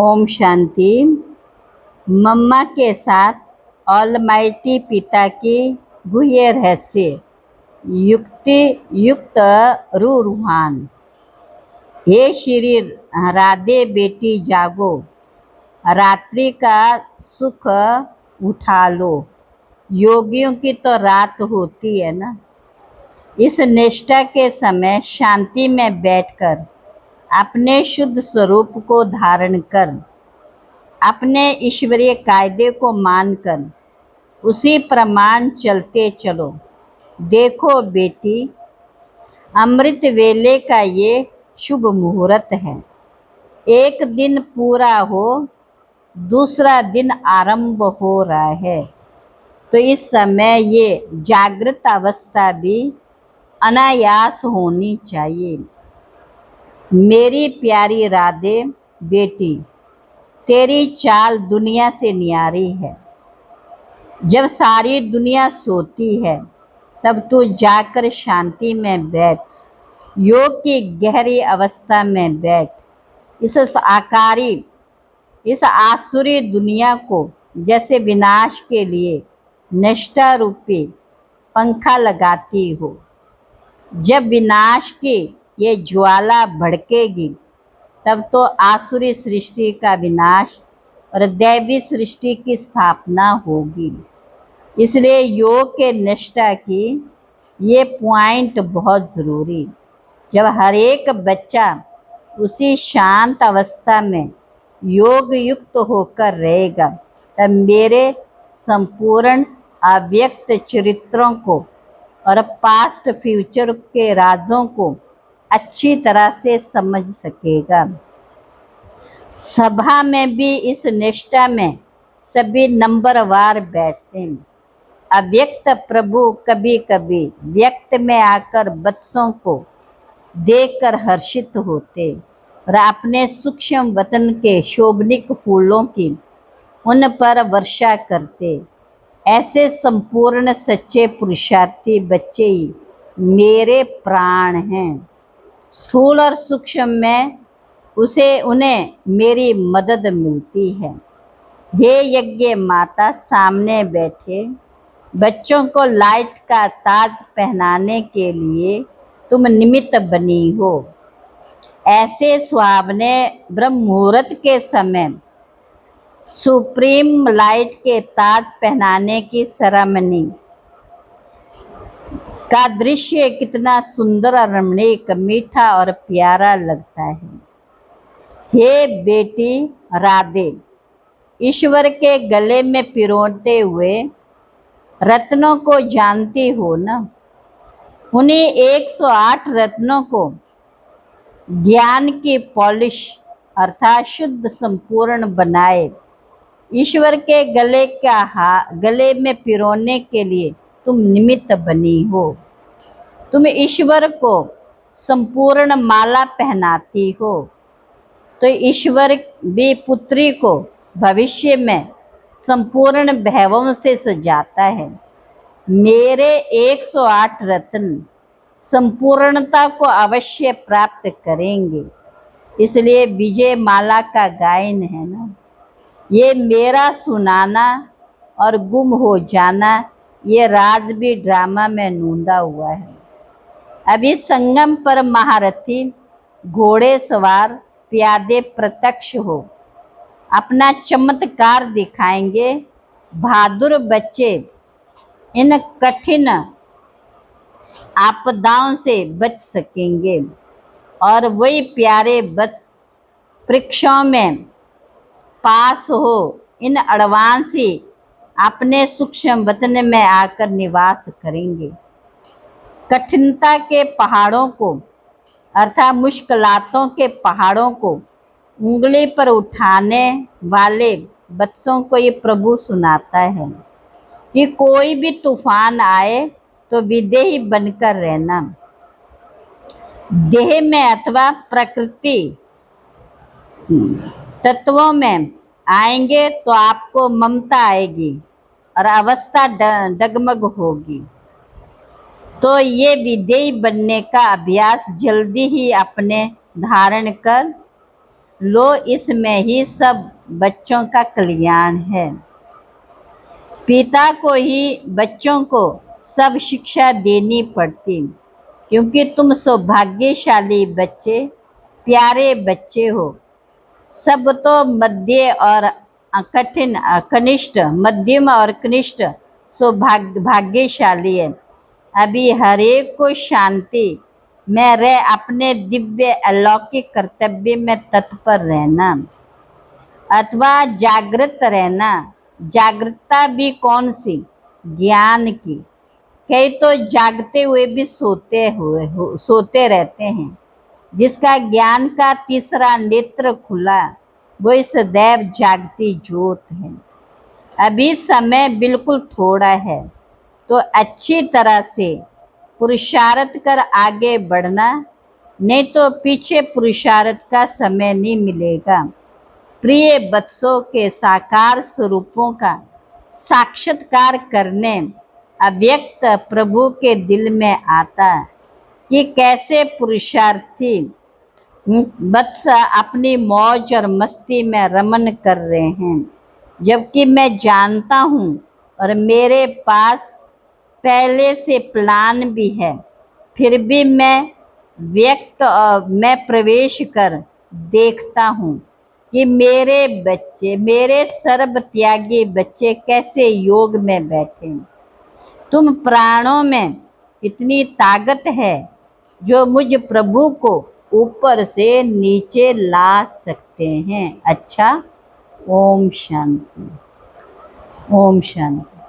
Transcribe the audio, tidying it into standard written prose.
ओम शांति। मम्मा के साथ ऑलमाइटी पिता की गुह्य रहस्य युक्त रूहान। हे श्री राधे बेटी जागो, रात्रि का सुख उठा लो। योगियों की तो रात होती है ना। इस निष्ठा के समय शांति में बैठकर अपने शुद्ध स्वरूप को धारण कर, अपने ईश्वरीय कायदे को मानकर उसी प्रमाण चलते चलो। देखो बेटी, अमृत वेले का ये शुभ मुहूर्त है। एक दिन पूरा हो, दूसरा दिन आरंभ हो रहा है, तो इस समय ये जागृत अवस्था भी अनायास होनी चाहिए। मेरी प्यारी राधे बेटी, तेरी चाल दुनिया से न्यारी है। जब सारी दुनिया सोती है तब तू जाकर शांति में बैठ, योग की गहरी अवस्था में बैठ। इस आसुरी दुनिया को जैसे विनाश के लिए निष्ठा रूपी पंखा लगाती हो। जब विनाश की ये ज्वाला भड़केगी तब तो आसुरी सृष्टि का विनाश और दैवी सृष्टि की स्थापना होगी। इसलिए योग के निष्ठा की ये पॉइंट बहुत ज़रूरी। जब हर एक बच्चा उसी शांत अवस्था में योग युक्त होकर रहेगा तब मेरे संपूर्ण अव्यक्त चरित्रों को और पास्ट फ्यूचर के राजों को अच्छी तरह से समझ सकेगा। सभा में भी इस निष्ठा में सभी नंबरवार बैठते हैं। अव्यक्त प्रभु कभी कभी व्यक्त में आकर बच्चों को देखकर हर्षित होते और अपने सूक्ष्म वतन के शोभनिक फूलों की उन पर वर्षा करते। ऐसे संपूर्ण सच्चे पुरुषार्थी बच्चे ही मेरे प्राण हैं। स्थूल और सूक्ष्म में उन्हें मेरी मदद मिलती है। हे यज्ञ माता, सामने बैठे बच्चों को लाइट का ताज पहनाने के लिए तुम निमित्त बनी हो। ऐसे सुहावने ब्रह्म मुहूर्त के समय सुप्रीम लाइट के ताज पहनाने की सेरेमनी का दृश्य कितना सुंदर और रमणीक, मीठा और प्यारा लगता है। हे बेटी राधे, ईश्वर के गले में पिरोते हुए रत्नों को जानती हो ना। उन्हीं 108 रत्नों को ज्ञान की पॉलिश अर्थात शुद्ध संपूर्ण बनाए ईश्वर के गले में पिरोने के लिए तुम निमित्त बनी हो। तुम ईश्वर को संपूर्ण माला पहनाती हो तो ईश्वर भी पुत्री को भविष्य में संपूर्ण वैभव से सजाता है। मेरे 108 रत्न संपूर्णता को अवश्य प्राप्त करेंगे। इसलिए विजय माला का गायन है ना, ये मेरा सुनाना और गुम हो जाना ये राज भी ड्रामा में नूंदा हुआ है। अभी संगम पर महारथी घोड़े सवार प्यादे प्रत्यक्ष हो अपना चमत्कार दिखाएंगे। बहादुर बच्चे इन कठिन आपदाओं से बच सकेंगे और वही प्यारे बच्चे परीक्षाओं में पास हो इन अड़वांसी अपने सूक्ष्म वतन में आकर निवास करेंगे। कठिनता के पहाड़ों को अर्थात मुश्किलातों के पहाड़ों को उंगली पर उठाने वाले बच्चों को ये प्रभु सुनाता है कि कोई भी तूफान आए तो विदेही बनकर रहना। देह में अथवा प्रकृति तत्वों में आएंगे तो आपको ममता आएगी और अवस्था डगमग होगी। तो ये विदेही बनने का अभ्यास जल्दी ही अपने धारण कर लो, इसमें ही सब बच्चों का कल्याण है। पिता को ही बच्चों को सब शिक्षा देनी पड़ती, क्योंकि तुम सौभाग्यशाली बच्चे, प्यारे बच्चे हो। सब तो मध्य और कठिन कनिष्ठ, मध्यम और कनिष्ठ भाग्यशाली है। अभी हरेक को शांति में रह अपने दिव्य अलौकिक कर्तव्य में तत्पर रहना अथवा जागृत रहना। जागृतता भी कौन सी? ज्ञान की। कई तो जागते हुए भी सोते रहते हैं। जिसका ज्ञान का तीसरा नेत्र खुला, वो सदैव जागती ज्योत है। अभी समय बिल्कुल थोड़ा है, तो अच्छी तरह से पुरुषार्थ कर आगे बढ़ना, नहीं तो पीछे पुरुषार्थ का समय नहीं मिलेगा। प्रिय बच्चों के साकार स्वरूपों का साक्षात्कार करने अव्यक्त प्रभु के दिल में आता कि कैसे पुरुषार्थी वत्स अपनी मौज और मस्ती में रमन कर रहे हैं, जबकि मैं जानता हूँ और मेरे पास पहले से प्लान भी है। फिर भी मैं प्रवेश कर देखता हूँ कि मेरे बच्चे, मेरे सर्व त्यागी बच्चे कैसे योग में बैठे। तुम प्राणों में इतनी ताकत है जो मुझ प्रभु को ऊपर से नीचे ला सकते हैं। अच्छा, ओम शांति, ओम शांति।